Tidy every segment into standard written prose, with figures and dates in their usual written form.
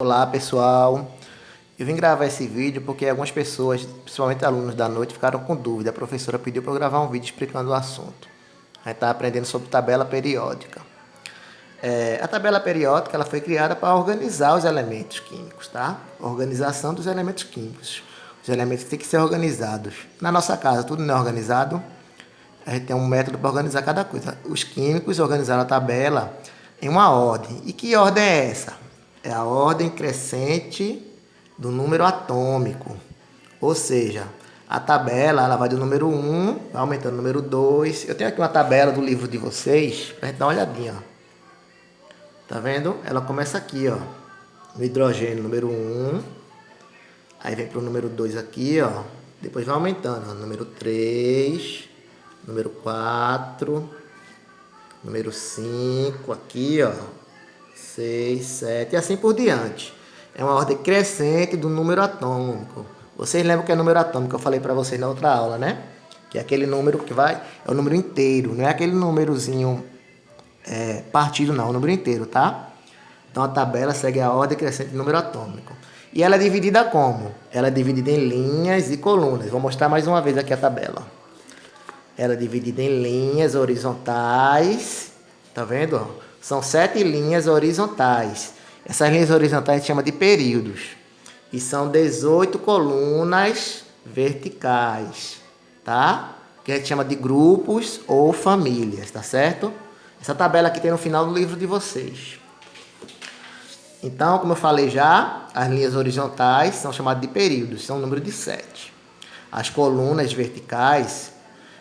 Olá pessoal, eu vim gravar esse vídeo porque algumas pessoas, principalmente alunos da noite, ficaram com dúvida. A professora pediu para eu gravar um vídeo explicando o assunto. A gente está aprendendo sobre tabela periódica. A tabela periódica ela foi criada para organizar os elementos químicos, tá? Organização dos elementos químicos. Os elementos têm que ser organizados. Na nossa casa tudo não é organizado. A gente tem um método para organizar cada coisa. Os químicos organizaram a tabela em uma ordem. E que ordem é essa? É a ordem crescente do número atômico. Ou seja, a tabela ela vai do número 1, vai aumentando o número 2. Eu tenho aqui uma tabela do livro de vocês, para a gente dar uma olhadinha. Ó. Tá vendo? Ela começa aqui, ó, no hidrogênio número 1. Aí vem para o número 2 aqui, ó. Depois vai aumentando, ó, número 3, número 4, número 5 aqui, ó. 6, 7 e assim por diante. É uma ordem crescente do número atômico. Vocês lembram que é número atômico que eu falei para vocês na outra aula, né? Que é aquele número que vai... É o número inteiro, não é aquele númerozinho partido, não. É o número inteiro, tá? Então a tabela segue a ordem crescente do número atômico. E ela é dividida como? Ela é dividida em linhas e colunas. Vou mostrar mais uma vez aqui a tabela. Ela é dividida em linhas horizontais. Tá vendo, ó? São 7 linhas horizontais. Essas linhas horizontais a gente chama de períodos. E são 18 colunas verticais, tá? Que a gente chama de grupos ou famílias, tá certo? Essa tabela aqui tem no final do livro de vocês. Então, como eu falei já, as linhas horizontais são chamadas de períodos, são um número de 7. As colunas verticais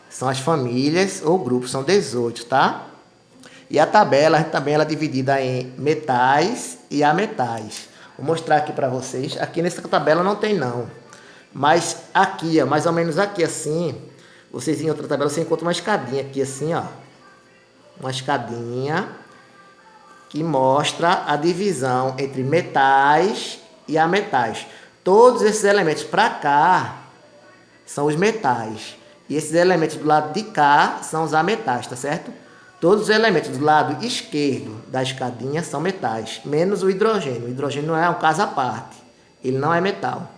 são as famílias ou grupos, são 18, tá? E a tabela também ela é dividida em metais e ametais. Vou mostrar aqui para vocês. Aqui nessa tabela não tem não. Mas aqui, ó, mais ou menos aqui assim, vocês em outra tabela você encontra uma escadinha aqui assim, ó. Uma escadinha que mostra a divisão entre metais e ametais. Todos esses elementos para cá são os metais. E esses elementos do lado de cá são os ametais, tá certo? Todos os elementos do lado esquerdo da escadinha são metais, menos o hidrogênio. O hidrogênio é um caso à parte, ele não é metal.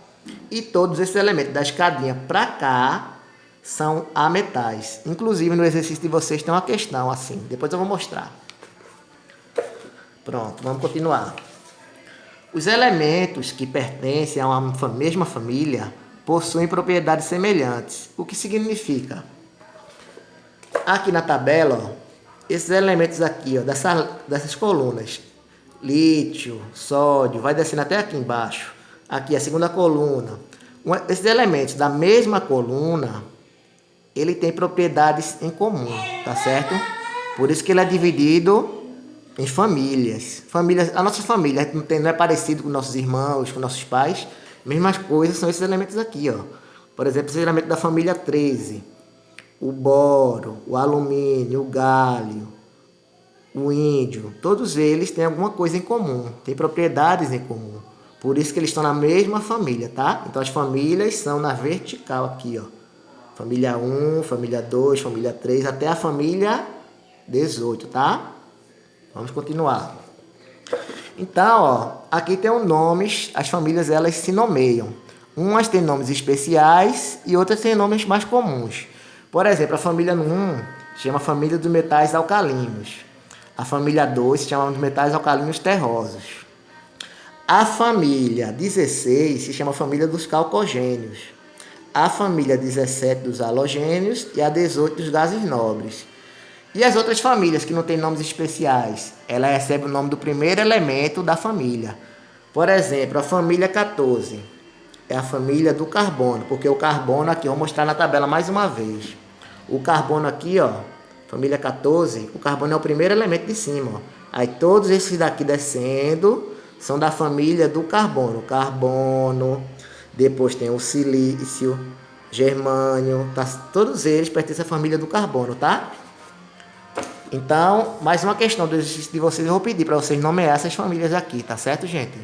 E todos esses elementos da escadinha para cá são ametais. Inclusive no exercício de vocês tem uma questão assim, depois eu vou mostrar. Pronto, vamos continuar. Os elementos que pertencem a uma mesma família possuem propriedades semelhantes. O que significa? Aqui na tabela, ó, esses elementos aqui, ó, dessas colunas, lítio, sódio, vai descendo até aqui embaixo. Aqui a segunda coluna. Esses elementos da mesma coluna, ele tem propriedades em comum, tá certo? Por isso que ele é dividido em famílias. A nossa família não é parecido com nossos irmãos, com nossos pais. Mesmas coisas são esses elementos aqui, ó. Por exemplo, esse elemento da família 13. O boro, o alumínio, o galho, o índio, todos eles têm alguma coisa em comum, têm propriedades em comum. Por isso que eles estão na mesma família, tá? Então as famílias são na vertical aqui, ó. Família 1, família 2, família 3, até a família 18, tá? Vamos continuar. Então, ó, aqui tem os nomes, as famílias elas se nomeiam. Umas têm nomes especiais e outras têm nomes mais comuns. Por exemplo, a família 1 chama família dos metais alcalinos. A família 2 se chama de metais alcalinos terrosos. A família 16 se chama família dos calcogênios. A família 17 dos halogênios e a 18 dos gases nobres. E as outras famílias que não têm nomes especiais, ela recebe o nome do primeiro elemento da família. Por exemplo, a família 14 é a família do carbono, porque o carbono aqui, eu vou mostrar na tabela mais uma vez. O carbono aqui, ó, família 14, o carbono é o primeiro elemento de cima, ó. Aí todos esses daqui descendo são da família do carbono. Carbono, depois tem o silício, germânio, tá? Todos eles pertencem à família do carbono, tá? Então, mais uma questão do exercício de vocês, eu vou pedir para vocês nomear essas famílias aqui, tá certo, gente?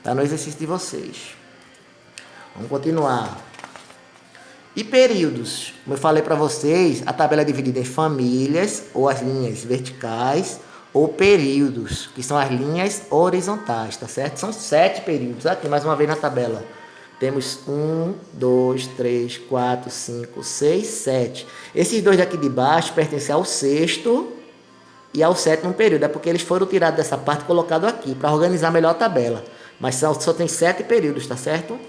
Tá no exercício de vocês. Vamos continuar. E períodos? Como eu falei para vocês, a tabela é dividida em famílias, ou as linhas verticais, ou períodos, que são as linhas horizontais, tá certo? São 7 períodos. Aqui, mais uma vez na tabela. Temos 1, 2, 3, 4, 5, 6, 7. Esses dois daqui de baixo pertencem ao sexto e ao sétimo período. É porque eles foram tirados dessa parte e colocados aqui, para organizar melhor a tabela. Mas só tem 7 períodos, tá certo?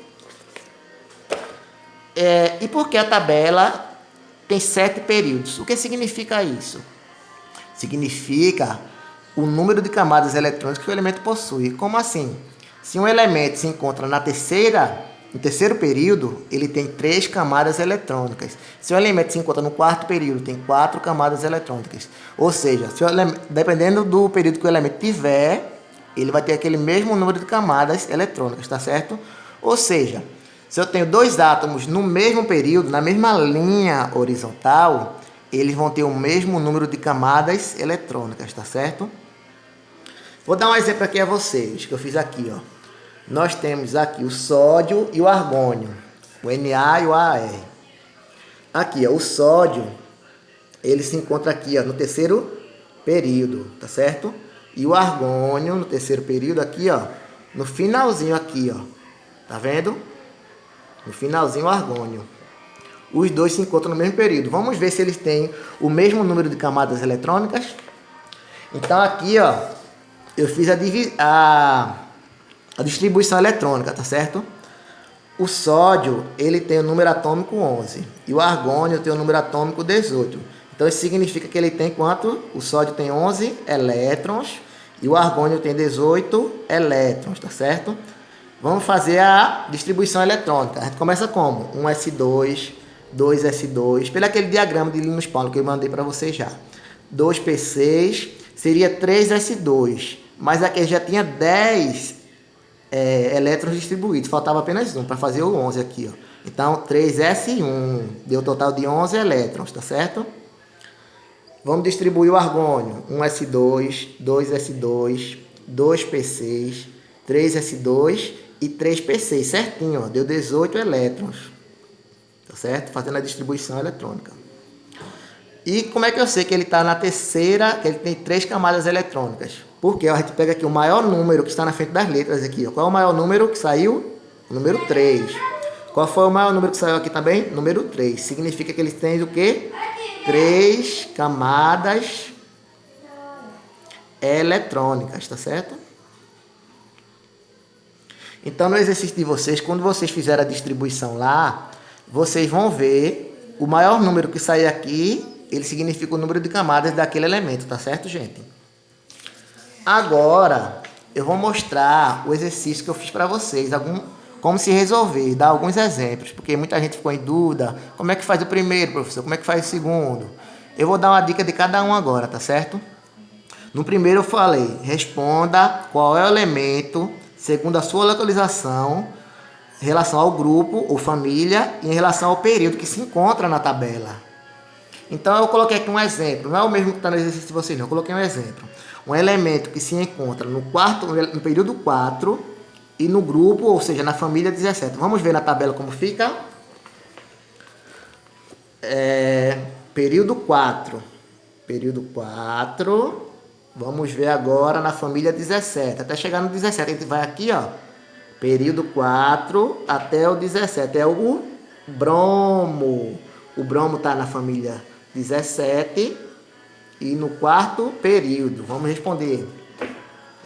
E por que a tabela tem 7 períodos? O que significa isso? Significa o número de camadas eletrônicas que o elemento possui. Como assim? Se um elemento se encontra no terceiro período, ele tem 3 camadas eletrônicas. Se o elemento se encontra no quarto período, tem 4 camadas eletrônicas. Ou seja, dependendo do período que o elemento tiver, ele vai ter aquele mesmo número de camadas eletrônicas, tá certo? Ou seja, se eu tenho 2 átomos no mesmo período, na mesma linha horizontal, eles vão ter o mesmo número de camadas eletrônicas, tá certo? Vou dar um exemplo aqui a vocês, que eu fiz aqui, ó. Nós temos aqui o sódio e o argônio, o Na e o Ar. Aqui, ó, o sódio, ele se encontra aqui, ó, no terceiro período, tá certo? E o argônio, no terceiro período, aqui, ó, no finalzinho aqui, ó. Tá vendo? No finalzinho, o argônio. Os dois se encontram no mesmo período. Vamos ver se eles têm o mesmo número de camadas eletrônicas. Então, aqui, ó, eu fiz a distribuição eletrônica, tá certo? O sódio, ele tem o número atômico 11. E o argônio tem o número atômico 18. Então, isso significa que ele tem quanto? O sódio tem 11 elétrons e o argônio tem 18 elétrons, tá certo? Vamos fazer a distribuição eletrônica. A gente começa como? 1s2, 2s2, pelo aquele diagrama de Linus Pauling que eu mandei para vocês já. 2p6 seria 3s2, mas aqui já tinha 10 elétrons distribuídos, faltava apenas um para fazer o 11 aqui, ó. Então, 3s1, deu um total de 11 elétrons, tá certo? Vamos distribuir o argônio. 1s2, 2s2, 2p6, 3s2 e 3p6, certinho, ó, deu 18 elétrons. Tá certo? Fazendo a distribuição eletrônica. E como é que eu sei que ele está na terceira, que ele tem 3 camadas eletrônicas? Porque ó, a gente pega aqui o maior número que está na frente das letras aqui. Ó. Qual é o maior número que saiu? O número 3. Qual foi o maior número que saiu aqui também? Número 3. Significa que eles têm o quê? 3 camadas eletrônicas, tá certo? Então, no exercício de vocês, quando vocês fizerem a distribuição lá, vocês vão ver o maior número que sair aqui, ele significa o número de camadas daquele elemento, tá certo, gente? Agora, eu vou mostrar o exercício que eu fiz para vocês, como se resolver, dar alguns exemplos, porque muita gente ficou em dúvida, como é que faz o primeiro, professor, como é que faz o segundo? Eu vou dar uma dica de cada um agora, tá certo? No primeiro eu falei, responda qual é o elemento, segundo a sua localização, em relação ao grupo ou família e em relação ao período que se encontra na tabela. Então, eu coloquei aqui um exemplo. Não é o mesmo que está no exercício de vocês, não. Eu coloquei um exemplo. Um elemento que se encontra no período 4 e no grupo, ou seja, na família 17. Vamos ver na tabela como fica. Período 4. Período 4. Vamos ver agora na família 17. Até chegar no 17, a gente vai aqui, ó. Período 4 até o 17. É o bromo. O bromo está na família 17 e no quarto período. Vamos responder.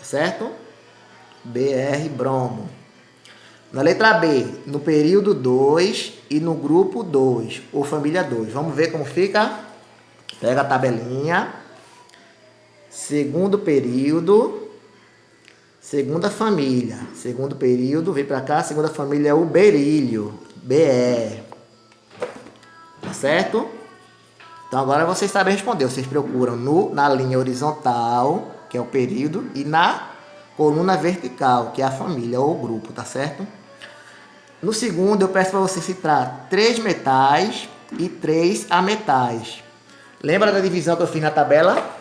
Certo? BR, bromo. Na letra B, no período 2 e no grupo 2, ou família 2. Vamos ver como fica? Pega a tabelinha. Segundo período, segunda família. Segundo período, vem para cá, segunda família é o berílio. BE. Tá certo? Então agora vocês sabem responder. Vocês procuram na linha horizontal, que é o período, e na coluna vertical, que é a família ou o grupo, tá certo? No segundo, eu peço para você citar 3 metais e 3 ametais. Lembra da divisão que eu fiz na tabela?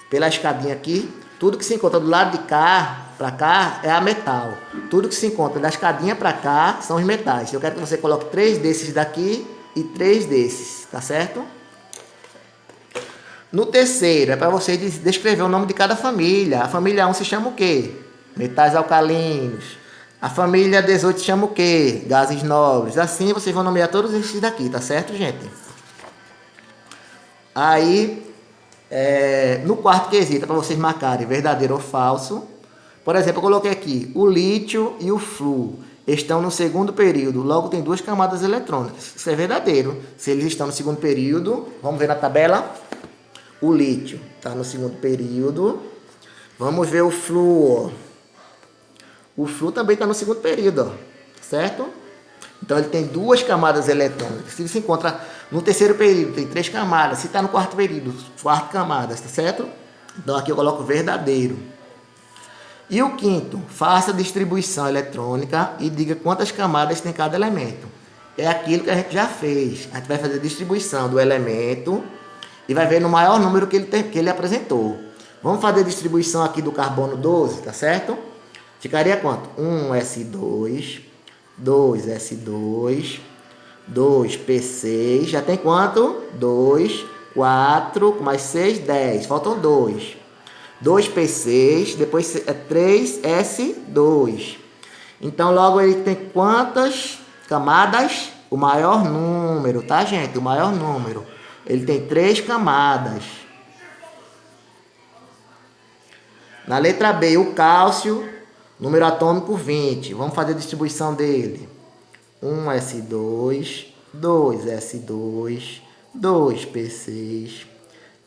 Pela escadinha aqui, tudo que se encontra do lado de cá para cá é a metal. Tudo que se encontra da escadinha para cá são os metais. Eu quero que você coloque 3 desses daqui e 3 desses, tá certo? No terceiro, é para você descrever o nome de cada família. A família 1 se chama o quê? Metais alcalinos. A família 18 se chama o quê? Gases nobres. Assim vocês vão nomear todos esses daqui, tá certo, gente? Aí, no quarto quesito, é para vocês marcarem verdadeiro ou falso. Por exemplo, eu coloquei aqui, o lítio e o flúor estão no segundo período, logo tem duas camadas eletrônicas. Isso é verdadeiro. Se eles estão no segundo período, vamos ver na tabela. O lítio está no segundo período. Vamos ver o flúor. O flúor também está no segundo período, ó, certo? Então ele tem duas camadas eletrônicas. Se se encontra no terceiro período, tem 3 camadas. Se está no quarto período, 4 camadas, tá certo? Então aqui eu coloco verdadeiro. E o quinto, faça a distribuição eletrônica e diga quantas camadas tem cada elemento. É aquilo que a gente já fez. A gente vai fazer a distribuição do elemento e vai ver no maior número que ele apresentou. Vamos fazer a distribuição aqui do carbono 12, tá certo? Ficaria quanto? 1s2, 2s2, 2p6, já tem quanto? 2, 4, mais 6, 10, faltam 2. 2p6, depois é 3s2. Então, logo ele tem quantas camadas? O maior número, tá, gente? O maior número. Ele tem 3 camadas. Na letra B, o cálcio, número atômico 20. Vamos fazer a distribuição dele. 1s2, 2s2, 2p6,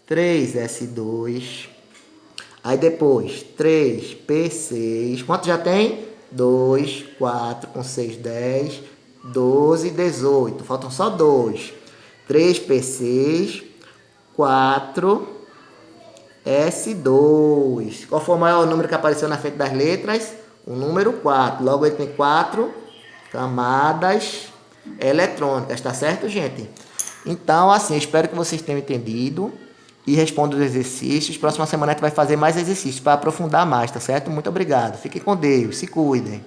3s2. Aí depois, 3p6. Quanto já tem? 2, 4, com 6, 10, 12, 18. Faltam só 2. 3p6, 4, S2. Qual foi o maior número que apareceu na frente das letras? O número 4. Logo ele tem 4 camadas eletrônicas, tá certo, gente? Então, assim, eu espero que vocês tenham entendido e respondam os exercícios. Próxima semana a gente vai fazer mais exercícios para aprofundar mais, tá certo? Muito obrigado. Fiquem com Deus, se cuidem.